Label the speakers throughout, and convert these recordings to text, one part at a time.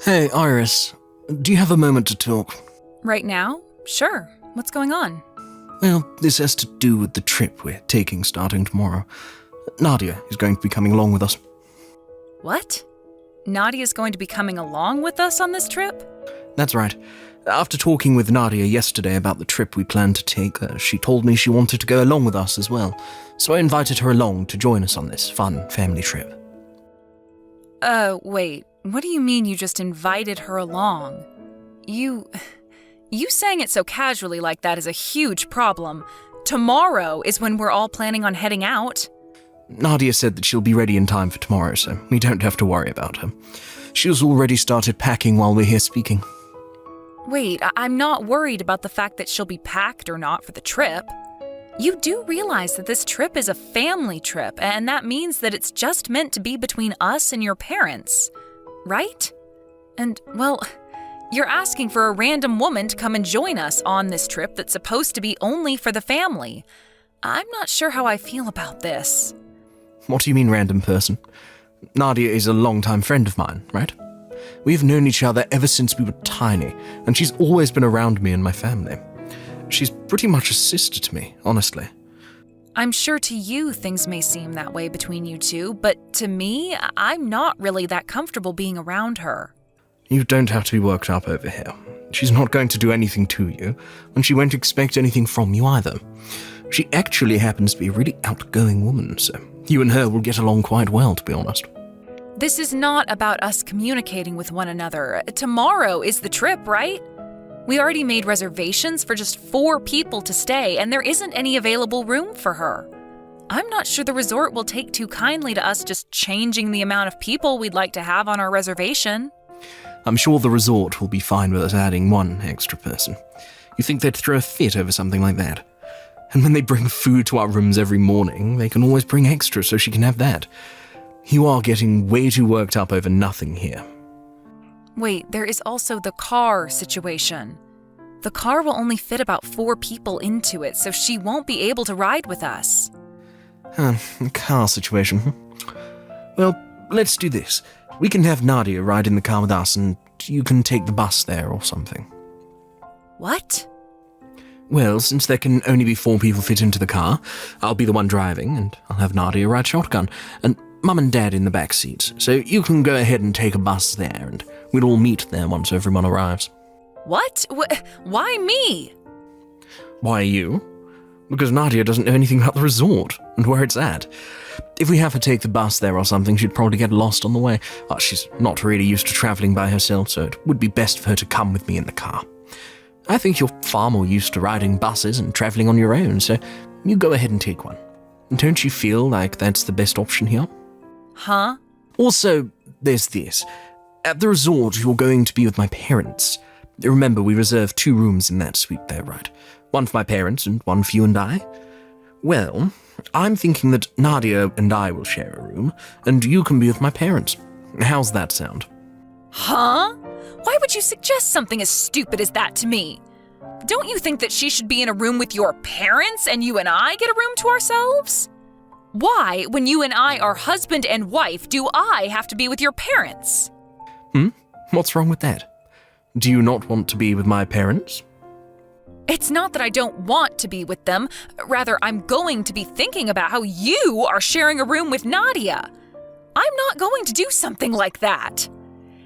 Speaker 1: Hey, Iris. Do you have a moment to talk?
Speaker 2: Right now? Sure. What's going on?
Speaker 1: Well, this has to do with the trip we're taking starting tomorrow. Nadia is going to be coming along with us.
Speaker 2: What? Nadia's going to be coming along with us on this trip?
Speaker 1: That's right. After talking with Nadia yesterday about the trip we planned to take, she told me she wanted to go along with us as well. So I invited her along to join us on this fun family trip.
Speaker 2: Wait. What do you mean you just invited her along? You saying it so casually like that is a huge problem. Tomorrow is when we're all planning on heading out.
Speaker 1: Nadia said that she'll be ready in time for tomorrow, so we don't have to worry about her. She has already started packing while we're here speaking.
Speaker 2: Wait, I'm not worried about the fact that she'll be packed or not for the trip. You do realize that this trip is a family trip, and that means that it's just meant to be between us and your parents, right? And, well, you're asking for a random woman to come and join us on this trip that's supposed to be only for the family. I'm not sure how I feel about this.
Speaker 1: What do you mean, random person? Nadia is a long-time friend of mine, right? We've known each other ever since we were tiny, and she's always been around me and my family. She's pretty much a sister to me, honestly.
Speaker 2: I'm sure to you things may seem that way between you two, but to me, I'm not really that comfortable being around her.
Speaker 1: You don't have to be worked up over here. She's not going to do anything to you, and she won't expect anything from you either. She actually happens to be a really outgoing woman, so you and her will get along quite well, to be honest.
Speaker 2: This is not about us communicating with one another. Tomorrow is the trip, right? We already made reservations for just 4 people to stay, and there isn't any available room for her. I'm not sure the resort will take too kindly to us just changing the amount of people we'd like to have on our reservation.
Speaker 1: I'm sure the resort will be fine with us adding 1 extra person. You think they'd throw a fit over something like that? And when they bring food to our rooms every morning, they can always bring extra so she can have that. You are getting way too worked up over nothing here.
Speaker 2: Wait, there is also the car situation. The car will only fit about 4 people into it, so she won't be able to ride with us.
Speaker 1: The car situation. Well, let's do this. We can have Nadia ride in the car with us, and you can take the bus there or something.
Speaker 2: What?
Speaker 1: Well, since there can only be 4 people fit into the car, I'll be the one driving, and I'll have Nadia ride shotgun, and Mum and Dad in the back seats. So you can go ahead and take a bus there, and we'll all meet there once everyone arrives.
Speaker 2: What? Why me?
Speaker 1: Why you? Because Nadia doesn't know anything about the resort and where it's at. If we have her take the bus there or something, she'd probably get lost on the way. She's not really used to traveling by herself, so it would be best for her to come with me in the car. I think you're far more used to riding buses and traveling on your own, so you go ahead and take one. Don't you feel like that's the best option here?
Speaker 2: Huh?
Speaker 1: Also, there's this. At the resort, you're going to be with my parents. Remember, we reserved 2 rooms in that suite there, right? 1 for my parents and 1 for you and I. Well, I'm thinking that Nadia and I will share a room, and you can be with my parents. How's that sound?
Speaker 2: Huh? Why would you suggest something as stupid as that to me? Don't you think that she should be in a room with your parents and you and I get a room to ourselves? Why, when you and I are husband and wife, do I have to be with your parents?
Speaker 1: What's wrong with that? Do you not want to be with my parents?
Speaker 2: It's not that I don't want to be with them. Rather, I'm going to be thinking about how you are sharing a room with Nadia. I'm not going to do something like that.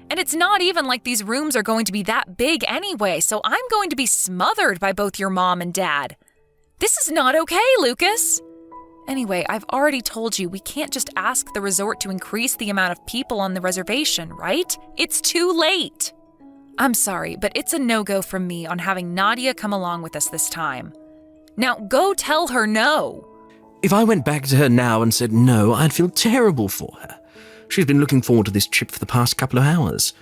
Speaker 2: And it's not even like these rooms are going to be that big anyway, so I'm going to be smothered by both your mom and dad. This is not okay, Lucas. Anyway, I've already told you we can't just ask the resort to increase the amount of people on the reservation, right? It's too late. I'm sorry, but it's a no-go from me on having Nadia come along with us this time. Now, go tell her no.
Speaker 1: If I went back to her now and said no, I'd feel terrible for her. She's been looking forward to this trip for the past couple of hours.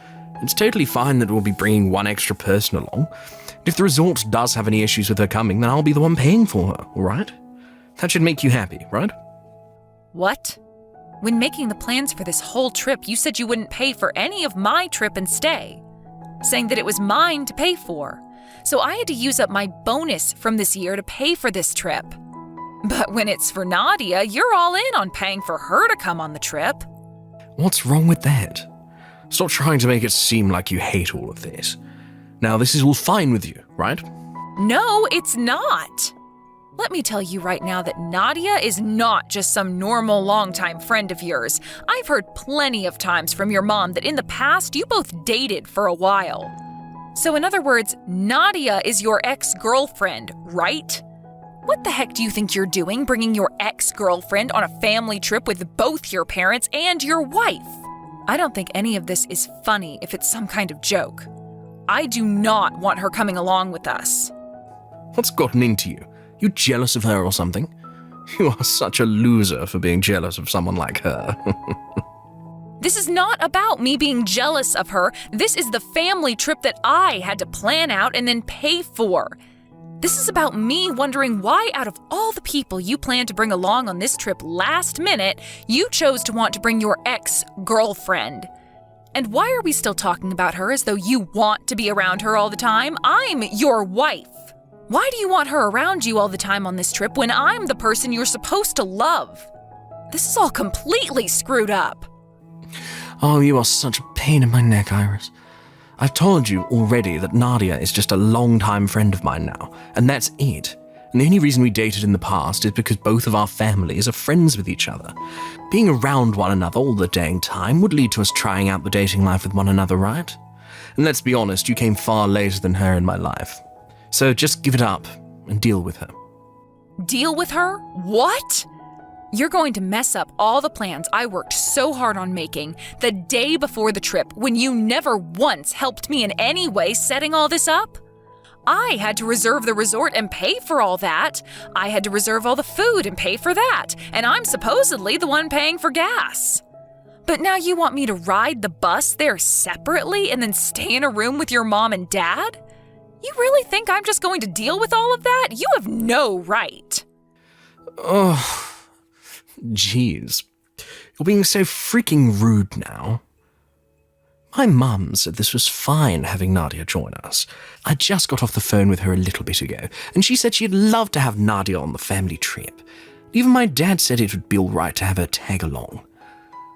Speaker 1: It's totally fine that we'll be bringing 1 extra person along. If the resort does have any issues with her coming, then I'll be the one paying for her, all right? That should make you happy, right?
Speaker 2: What? When making the plans for this whole trip, you said you wouldn't pay for any of my trip and stay, saying that it was mine to pay for. So I had to use up my bonus from this year to pay for this trip. But when it's for Nadia, you're all in on paying for her to come on the trip.
Speaker 1: What's wrong with that? Stop trying to make it seem like you hate all of this. Now, this is all fine with you, right?
Speaker 2: No, it's not. Let me tell you right now that Nadia is not just some normal longtime friend of yours. I've heard plenty of times from your mom that in the past you both dated for a while. So in other words, Nadia is your ex-girlfriend, right? What the heck do you think you're doing bringing your ex-girlfriend on a family trip with both your parents and your wife? I don't think any of this is funny if it's some kind of joke. I do not want her coming along with us.
Speaker 1: What's gotten into you? You jealous of her or something? You are such a loser for being jealous of someone like her.
Speaker 2: This is not about me being jealous of her. This is the family trip that I had to plan out and then pay for. This is about me wondering why out of all the people you planned to bring along on this trip last minute, you chose to want to bring your ex-girlfriend. And why are we still talking about her as though you want to be around her all the time? I'm your wife. Why do you want her around you all the time on this trip when I'm the person you're supposed to love? This is all completely screwed up.
Speaker 1: Oh, you are such a pain in my neck, Iris. I've told you already that Nadia is just a long-time friend of mine now, and that's it. And the only reason we dated in the past is because both of our families are friends with each other. Being around one another all the dang time would lead to us trying out the dating life with one another, right? And let's be honest, you came far later than her in my life. So just give it up and deal with her.
Speaker 2: Deal with her? What? You're going to mess up all the plans I worked so hard on making the day before the trip when you never once helped me in any way setting all this up? I had to reserve the resort and pay for all that. I had to reserve all the food and pay for that. And I'm supposedly the one paying for gas. But now you want me to ride the bus there separately and then stay in a room with your mom and dad? You really think I'm just going to deal with all of that? You have no right.
Speaker 1: Oh, jeez. You're being so freaking rude now. My mum said this was fine having Nadia join us. I just got off the phone with her a little bit ago, and she said she'd love to have Nadia on the family trip. Even my dad said it would be all right to have her tag along.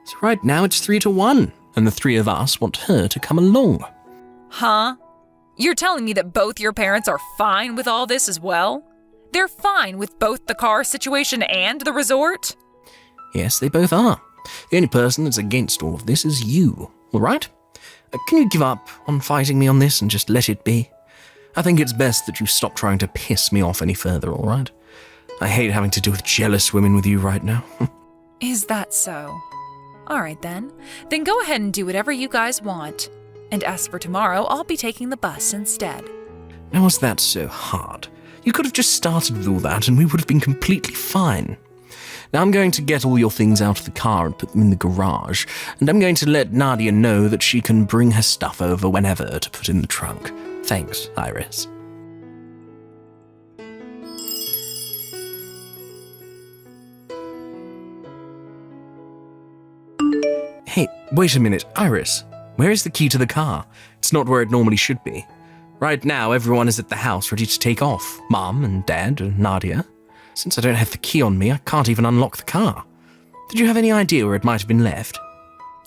Speaker 1: So right now it's 3-1, and the three of us want her to come along.
Speaker 2: Huh? You're telling me that both your parents are fine with all this as well? They're fine with both the car situation and the resort?
Speaker 1: Yes, they both are. The only person that's against all of this is you, all right? Can you give up on fighting me on this and just let it be? I think it's best that you stop trying to piss me off any further, all right? I hate having to deal with jealous women with you right now.
Speaker 2: Is that so? All right then. Then go ahead and do whatever you guys want. And as for tomorrow, I'll be taking the bus instead.
Speaker 1: Now, was that so hard? You could have just started with all that and we would have been completely fine. Now I'm going to get all your things out of the car and put them in the garage, and I'm going to let Nadia know that she can bring her stuff over whenever to put in the trunk. Thanks, Iris. Hey, wait a minute, Iris. Where is the key to the car? It's not where it normally should be. Right now, everyone is at the house ready to take off. Mom and Dad and Nadia. Since I don't have the key on me, I can't even unlock the car. Did you have any idea where it might have been left?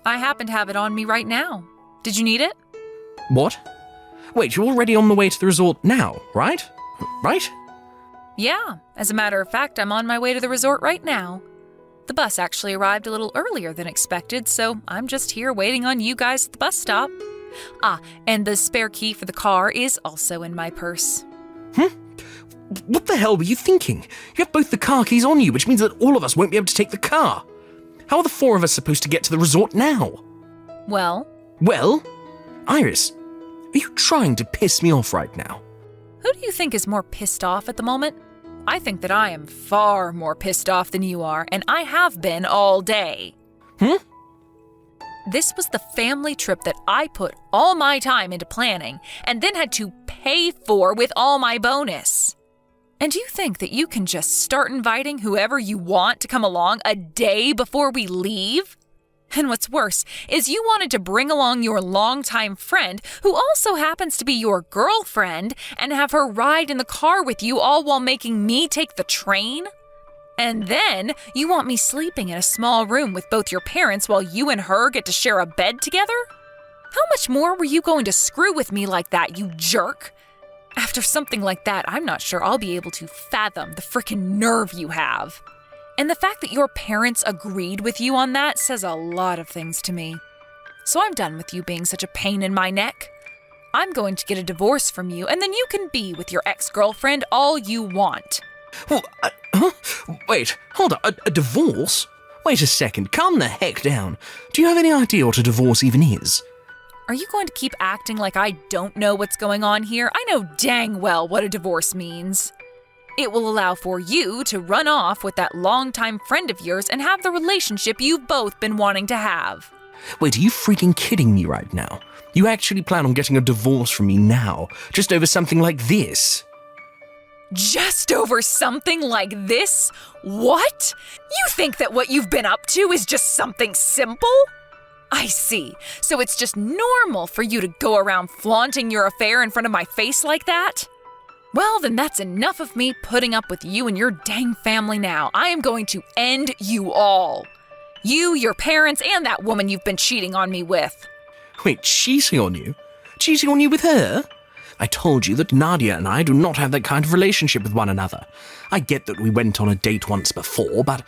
Speaker 2: I happen to have it on me right now. Did you need it?
Speaker 1: What? Wait, you're already on the way to the resort now, right? Right?
Speaker 2: Yeah, as a matter of fact, I'm on my way to the resort right now. The bus actually arrived a little earlier than expected, so I'm just here waiting on you guys at the bus stop. Ah, and the spare key for the car is also in my purse.
Speaker 1: What the hell were you thinking? You have both the car keys on you, which means that all of us won't be able to take the car. How are the four of us supposed to get to the resort now?
Speaker 2: Well?
Speaker 1: Iris, are you trying to piss me off right now?
Speaker 2: Who do you think is more pissed off at the moment? I think that I am far more pissed off than you are, and I have been all day. This was the family trip that I put all my time into planning and then had to pay for with all my bonus. And you think that you can just start inviting whoever you want to come along a day before we leave? And what's worse is you wanted to bring along your longtime friend, who also happens to be your girlfriend, and have her ride in the car with you all while making me take the train? And then you want me sleeping in a small room with both your parents while you and her get to share a bed together? much more were you going to screw with me like that, you jerk? After something like that, I'm not sure I'll be able to fathom the frickin' nerve you have. And the fact that your parents agreed with you on that says a lot of things to me. So I'm done with you being such a pain in my neck. I'm going to get a divorce from you, and then you can be with your ex-girlfriend all you want.
Speaker 1: Well, huh? Wait, hold on, a divorce? Wait a second, calm the heck down. Do you have any idea what a divorce even is?
Speaker 2: Are you going to keep acting like I don't know what's going on here? I know dang well what a divorce means. It will allow for you to run off with that longtime friend of yours and have the relationship you've both been wanting to have.
Speaker 1: Wait, are you freaking kidding me right now? You actually plan on getting a divorce from me now, just over something like this?
Speaker 2: Just over something like this? What? You think that what you've been up to is just something simple? I see. So it's just normal for you to go around flaunting your affair in front of my face like that? Well, then that's enough of me putting up with you and your dang family now. I am going to end you all. You, your parents, and that woman you've been cheating on me with.
Speaker 1: Wait, cheating on you? Cheating on you with her? I told you that Nadia and I do not have that kind of relationship with one another. I get that we went on a date once before, but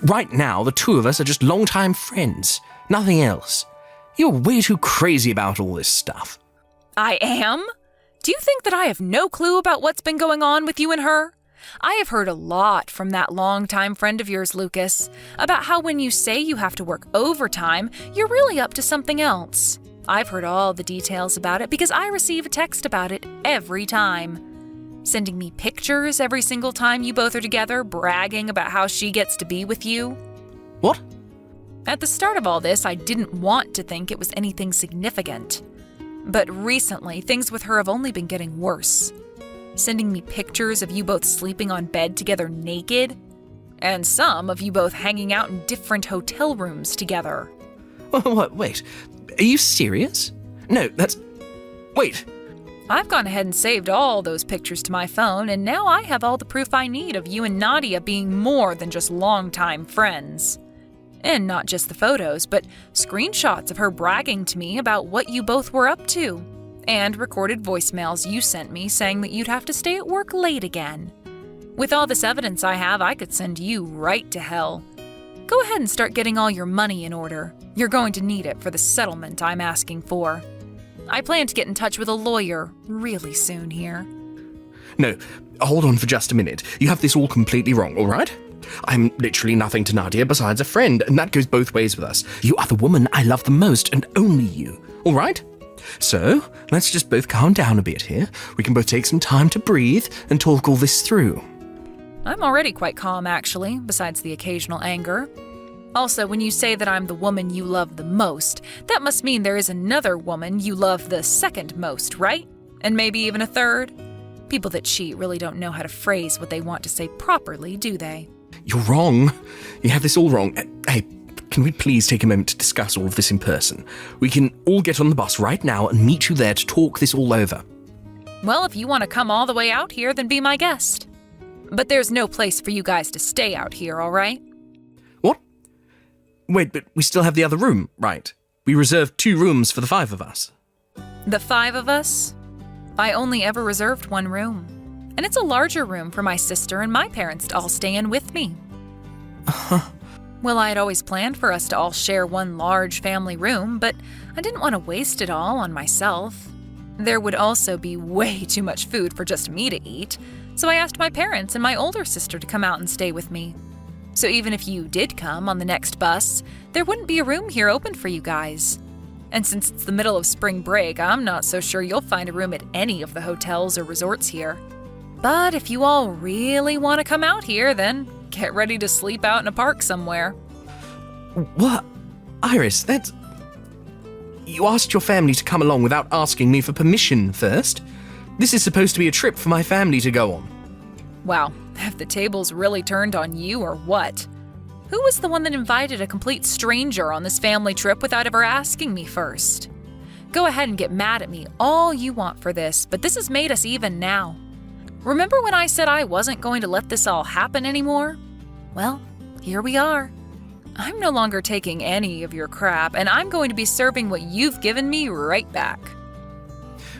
Speaker 1: right now the two of us are just longtime friends. Nothing else. You're way too crazy about all this stuff.
Speaker 2: I am? Do you think that I have no clue about what's been going on with you and her? I have heard a lot from that longtime friend of yours, Lucas, about how when you say you have to work overtime, you're really up to something else. I've heard all the details about it because I receive a text about it every time. Sending me pictures every single time you both are together, bragging about how she gets to be with you.
Speaker 1: What?
Speaker 2: At the start of all this, I didn't want to think it was anything significant. But recently, things with her have only been getting worse. Sending me pictures of you both sleeping on bed together naked, and some of you both hanging out in different hotel rooms together.
Speaker 1: What? Wait, are you serious? No, wait.
Speaker 2: I've gone ahead and saved all those pictures to my phone, and now I have all the proof I need of you and Nadia being more than just longtime friends. And not just the photos, but screenshots of her bragging to me about what you both were up to, and recorded voicemails you sent me saying that you'd have to stay at work late again. With all this evidence I have, I could send you right to hell. Go ahead and start getting all your money in order. You're going to need it for the settlement I'm asking for. I plan to get in touch with a lawyer really soon here.
Speaker 1: No, hold on for just a minute. You have this all completely wrong, all right? I'm literally nothing to Nadia besides a friend, and that goes both ways with us. You are the woman I love the most, and only you, all right? So, let's just both calm down a bit here. We can both take some time to breathe and talk all this through.
Speaker 2: I'm already quite calm, actually, besides the occasional anger. Also, when you say that I'm the woman you love the most, that must mean there is another woman you love the second most, right? And maybe even a third? People that cheat really don't know how to phrase what they want to say properly, do they?
Speaker 1: You're wrong. You have this all wrong. Hey, can we please take a moment to discuss all of this in person? We can all get on the bus right now and meet you there to talk this all over.
Speaker 2: Well, if you want to come all the way out here, then be my guest. But there's no place for you guys to stay out here, all right?
Speaker 1: What? Wait, but we still have the other room, right? We reserved 2 rooms for the 5 of us.
Speaker 2: The 5 of us? I only ever reserved 1 room. And it's a larger room for my sister and my parents to all stay in with me. Well, I had always planned for us to all share one large family room, but I didn't want to waste it all on myself. There would also be way too much food for just me to eat, so I asked my parents and my older sister to come out and stay with me. So even if you did come on the next bus, there wouldn't be a room here open for you guys. And since it's the middle of spring break, I'm not so sure you'll find a room at any of the hotels or resorts here. But if you all really want to come out here, then get ready to sleep out in a park somewhere.
Speaker 1: What? Iris, You asked your family to come along without asking me for permission first? This is supposed to be a trip for my family to go on.
Speaker 2: Wow, have the tables really turned on you or what? Who was the one that invited a complete stranger on this family trip without ever asking me first? Go ahead and get mad at me all you want for this, but this has made us even now. Remember when I said I wasn't going to let this all happen anymore? Well, here we are. I'm no longer taking any of your crap, and I'm going to be serving what you've given me right back.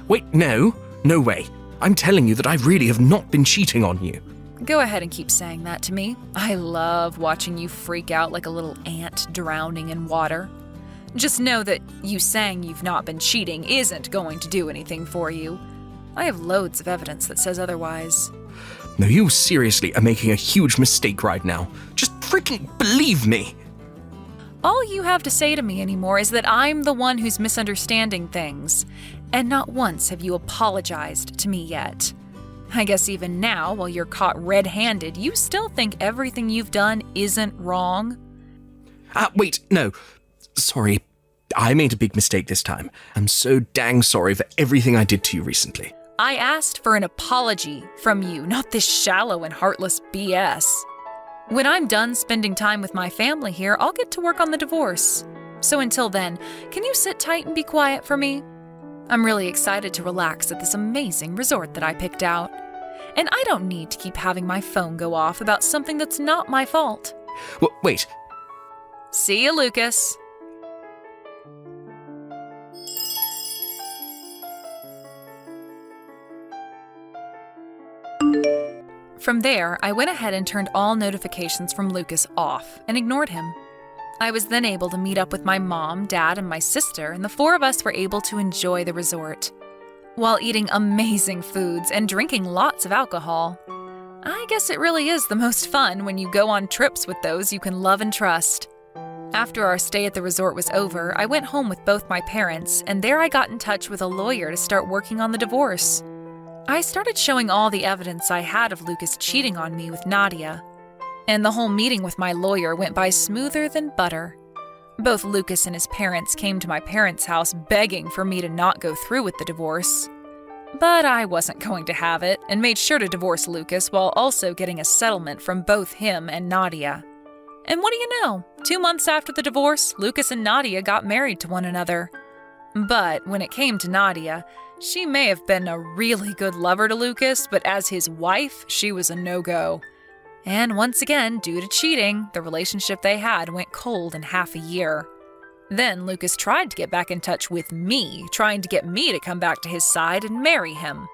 Speaker 1: Wait, no way. I'm telling you that I really have not been cheating on you.
Speaker 2: Go ahead and keep saying that to me. I love watching you freak out like a little ant drowning in water. Just know that you saying you've not been cheating isn't going to do anything for you. I have loads of evidence that says otherwise.
Speaker 1: No, you seriously are making a huge mistake right now. Just freaking believe me.
Speaker 2: All you have to say to me anymore is that I'm the one who's misunderstanding things, and not once have you apologized to me yet. I guess even now, while you're caught red-handed, you still think everything you've done isn't wrong?
Speaker 1: Wait, no. Sorry, I made a big mistake this time. I'm so dang sorry for everything I did to you recently.
Speaker 2: I asked for an apology from you, not this shallow and heartless BS. When I'm done spending time with my family here, I'll get to work on the divorce. So until then, can you sit tight and be quiet for me? I'm really excited to relax at this amazing resort that I picked out. And I don't need to keep having my phone go off about something that's not my fault.
Speaker 1: Wait.
Speaker 2: See you, Lucas. From there, I went ahead and turned all notifications from Lucas off and ignored him. I was then able to meet up with my mom, dad, and my sister, and the four of us were able to enjoy the resort, while eating amazing foods and drinking lots of alcohol. I guess it really is the most fun when you go on trips with those you can love and trust. After our stay at the resort was over, I went home with both my parents, and there I got in touch with a lawyer to start working on the divorce. I started showing all the evidence I had of Lucas cheating on me with Nadia, and the whole meeting with my lawyer went by smoother than butter. Both Lucas and his parents came to my parents' house begging for me to not go through with the divorce. But I wasn't going to have it, and made sure to divorce Lucas while also getting a settlement from both him and Nadia. And what do you know? 2 months after the divorce, Lucas and Nadia got married to one another. But when it came to Nadia, she may have been a really good lover to Lucas, but as his wife, she was a no-go. And once again, due to cheating, the relationship they had went cold in half a year. Then Lucas tried to get back in touch with me, trying to get me to come back to his side and marry him.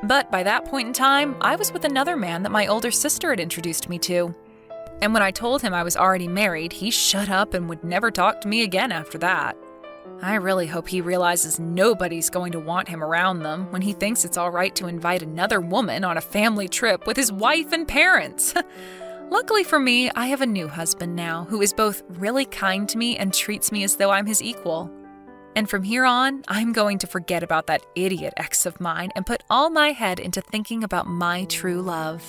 Speaker 2: But by that point in time, I was with another man that my older sister had introduced me to. And when I told him I was already married, he shut up and would never talk to me again after that. I really hope he realizes nobody's going to want him around them when he thinks it's all right to invite another woman on a family trip with his wife and parents. Luckily for me, I have a new husband now who is both really kind to me and treats me as though I'm his equal. And from here on, I'm going to forget about that idiot ex of mine and put all my head into thinking about my true love.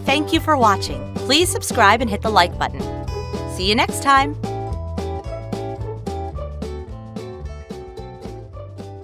Speaker 3: Thank you for watching. Please subscribe and hit the like button. See you next time.